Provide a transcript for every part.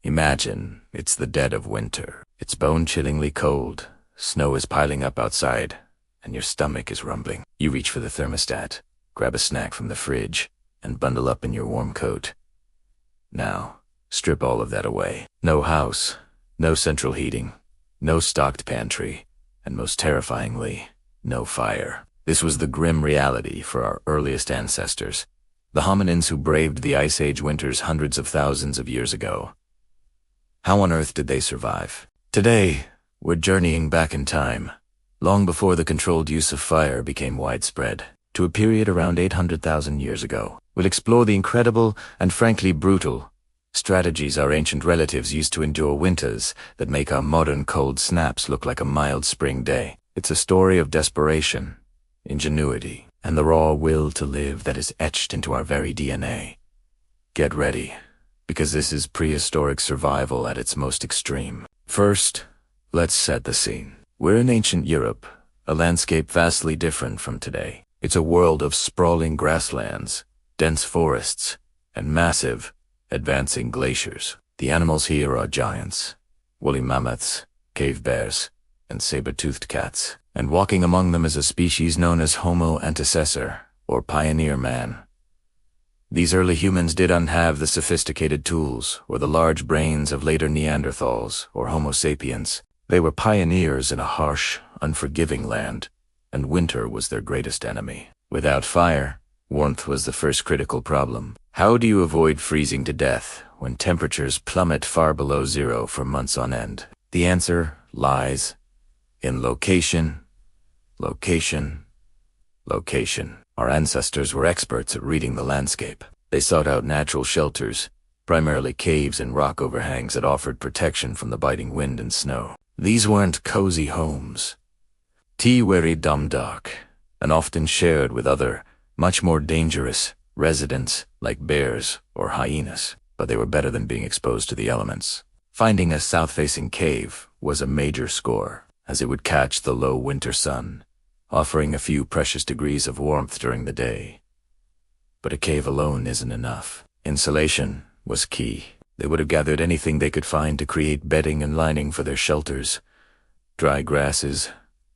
Imagine it's the dead of winter. It's bone-chillingly cold. Snow is piling up outside, and your stomach is rumbling. You reach for the thermostat, grab a snack from the fridge, and bundle up in your warm coat. Now, strip all of that away. No house, no central heating, no stocked pantry, and most terrifyingly, no fire. This was the grim reality for our earliest ancestors, the hominins who braved the Ice Age winters hundreds of thousands of years ago. How on earth did they survive? Today, we're journeying back in time, long before the controlled use of fire became widespread, to a period around 800,000 years ago. We'll explore the incredible and frankly brutal strategies our ancient relatives used to endure winters that make our modern cold snaps look like a mild spring day. It's a story of desperation, ingenuity, and the raw will to live that is etched into our very DNA. Get ready, because this is prehistoric survival at its most extreme. First, let's set the scene. We're in ancient Europe, a landscape vastly different from today. It's a world of sprawling grasslands, dense forests, and massive, advancing glaciers. The animals here are giants, woolly mammoths, cave bears, and saber-toothed cats. And walking among them is a species known as Homo antecessor, or pioneer man. These early humans didn't have the sophisticated tools or the large brains of later Neanderthals or Homo sapiens. They were pioneers in a harsh, unforgiving land, and winter was their greatest enemy. Without fire, warmth was the first critical problem. How do you avoid freezing to death when temperatures plummet far below zero for months on end? The answer lies in location, location, location. Our ancestors were experts at reading the landscape. They sought out natural shelters, primarily caves and rock overhangs that offered protection from the biting wind and snow. These weren't cozy homes. They were dark, and often shared with other, much more dangerous residents like bears or hyenas, but they were better than being exposed to the elements. Finding a south-facing cave was a major score, as it would catch the low winter sun, offering a few precious degrees of warmth during the day. But a cave alone isn't enough. Insulation was key. They would have gathered anything they could find to create bedding and lining for their shelters. Dry grasses,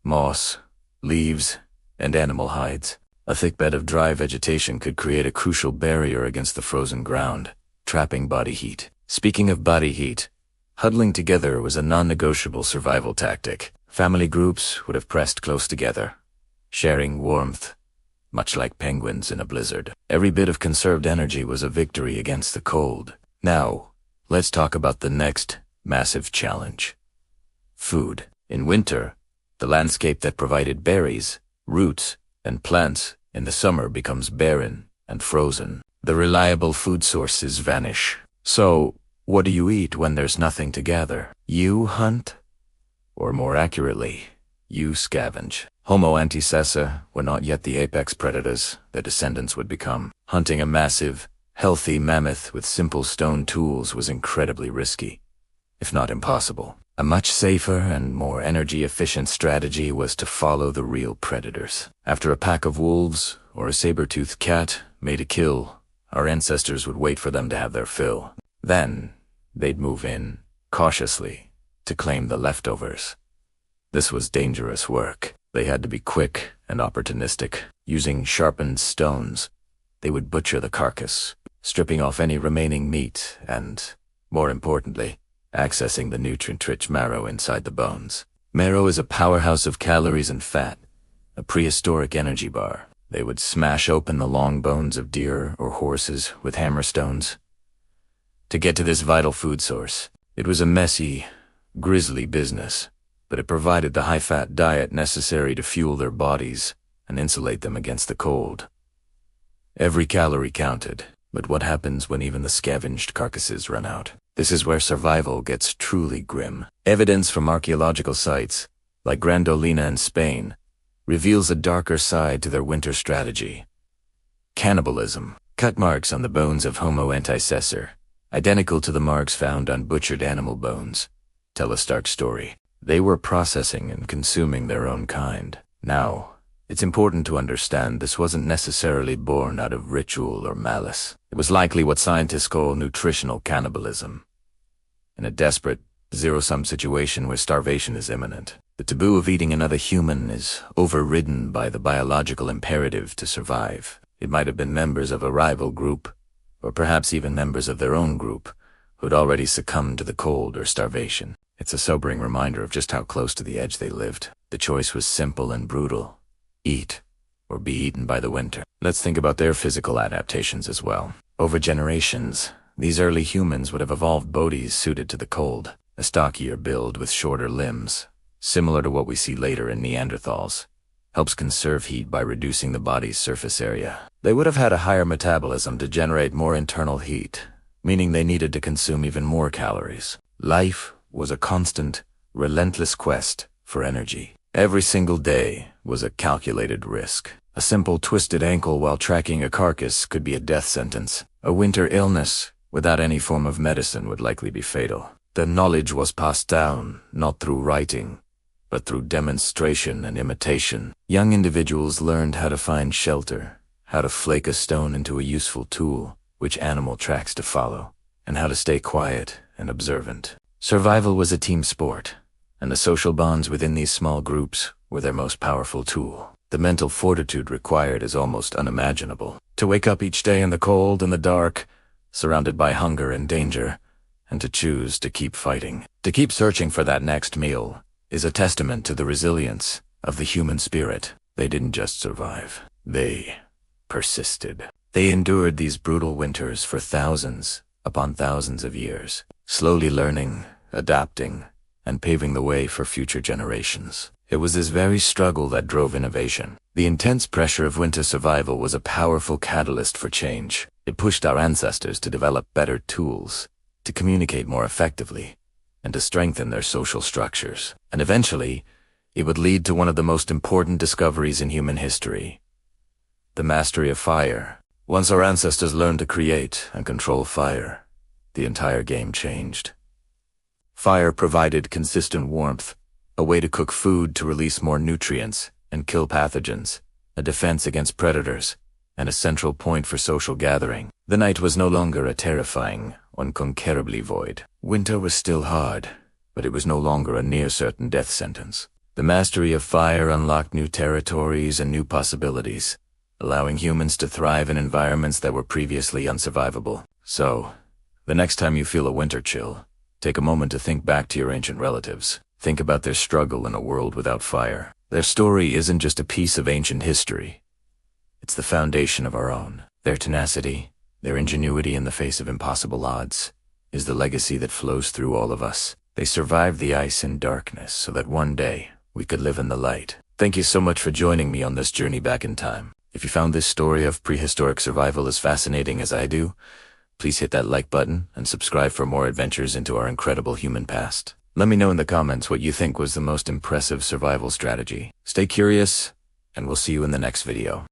moss, leaves, and animal hides. A thick bed of dry vegetation could create a crucial barrier against the frozen ground, trapping body heat. Speaking of body heat, huddling together was a non-negotiable survival tactic. Family groups would have pressed close together, sharing warmth, much like penguins in a blizzard. Every bit of conserved energy was a victory against the cold. Now, let's talk about the next massive challenge. Food. In winter, the landscape that provided berries, roots, and plants in the summer becomes barren and frozen. The reliable food sources vanish. So, what do you eat when there's nothing to gather? You hunt? Or more accurately, you scavenge. Homo antecessor were not yet the apex predators their descendants would become. Hunting a massive, healthy mammoth with simple stone tools was incredibly risky, if not impossible. A much safer and more energy-efficient strategy was to follow the real predators. After a pack of wolves or a saber-toothed cat made a kill, our ancestors would wait for them to have their fill. Then, they'd move in, cautiously, to claim the leftovers. This was dangerous work. They had to be quick and opportunistic. Using sharpened stones, they would butcher the carcass, stripping off any remaining meat and, more importantly, accessing the nutrient-rich marrow inside the bones. Marrow is a powerhouse of calories and fat, a prehistoric energy bar. They would smash open the long bones of deer or horses with hammerstones to get to this vital food source. It was a messy, grisly business, but it provided the high-fat diet necessary to fuel their bodies and insulate them against the cold. Every calorie counted, but what happens when even the scavenged carcasses run out? This is where survival gets truly grim. Evidence from archaeological sites, like Grandolina in Spain, reveals a darker side to their winter strategy. Cannibalism. Cut marks on the bones of Homo antecessor, identical to the marks found on butchered animal bones, tell a stark story. They were processing and consuming their own kind. Now, it's important to understand this wasn't necessarily born out of ritual or malice. It was likely what scientists call nutritional cannibalism. in a desperate, zero-sum situation where starvation is imminent. The taboo of eating another human is overridden by the biological imperative to survive. It might have been members of a rival group, or perhaps even members of their own group, who'd already succumbed to the cold or starvation. It's a sobering reminder of just how close to the edge they lived. The choice was simple and brutal: eat, or be eaten by the winter. Let's think about their physical adaptations as well. Over generations, these early humans would have evolved bodies suited to the cold, a stockier build with shorter limbs, similar to what we see later in Neanderthals. Helps conserve heat by reducing the body's surface area. They would have had a higher metabolism to generate more internal heat, meaning they needed to consume even more calories. Life was a constant, relentless quest for energy. Every single day was a calculated risk. A simple twisted ankle while tracking a carcass could be a death sentence. A winter illness without any form of medicine would likely be fatal. The knowledge was passed down, not through writing, but through demonstration and imitation. Young individuals learned how to find shelter, how to flake a stone into a useful tool, which animal tracks to follow, and how to stay quiet and observant. Survival was a team sport, and the social bonds within these small groups were their most powerful tool. The mental fortitude required is almost unimaginable. To wake up each day in the cold and the dark, surrounded by hunger and danger, and to choose to keep fighting, to keep searching for that next meal, is a testament to the resilience of the human spirit. They didn't just survive, they persisted. They endured these brutal winters for thousands upon thousands of years, slowly learning, adapting, and paving the way for future generations. It was this very struggle that drove innovation. The intense pressure of winter survival was a powerful catalyst for change. It pushed our ancestors to develop better tools, to communicate more effectively, and to strengthen their social structures. And eventually, it would lead to one of the most important discoveries in human history: the mastery of fire. Once our ancestors learned to create and control fire, the entire game changed. Fire provided consistent warmth, a way to cook food to release more nutrients and kill pathogens, a defense against predators, and a central point for social gathering. The night was no longer a terrifying, unconquerably void. Winter was still hard, but it was no longer a near-certain death sentence. The mastery of fire unlocked new territories and new possibilities, allowing humans to thrive in environments that were previously unsurvivable. So, the next time you feel a winter chill, take a moment to think back to your ancient relatives. Think about their struggle in a world without fire. Their story isn't just a piece of ancient history. It's the foundation of our own. Their tenacity, their ingenuity in the face of impossible odds, is the legacy that flows through all of us. They survived the ice and darkness so that one day we could live in the light. Thank you so much for joining me on this journey back in time. If you found this story of prehistoric survival as fascinating as I do, please hit that like button and subscribe for more adventures into our incredible human past. Let me know in the comments what you think was the most impressive survival strategy. Stay curious, and we'll see you in the next video.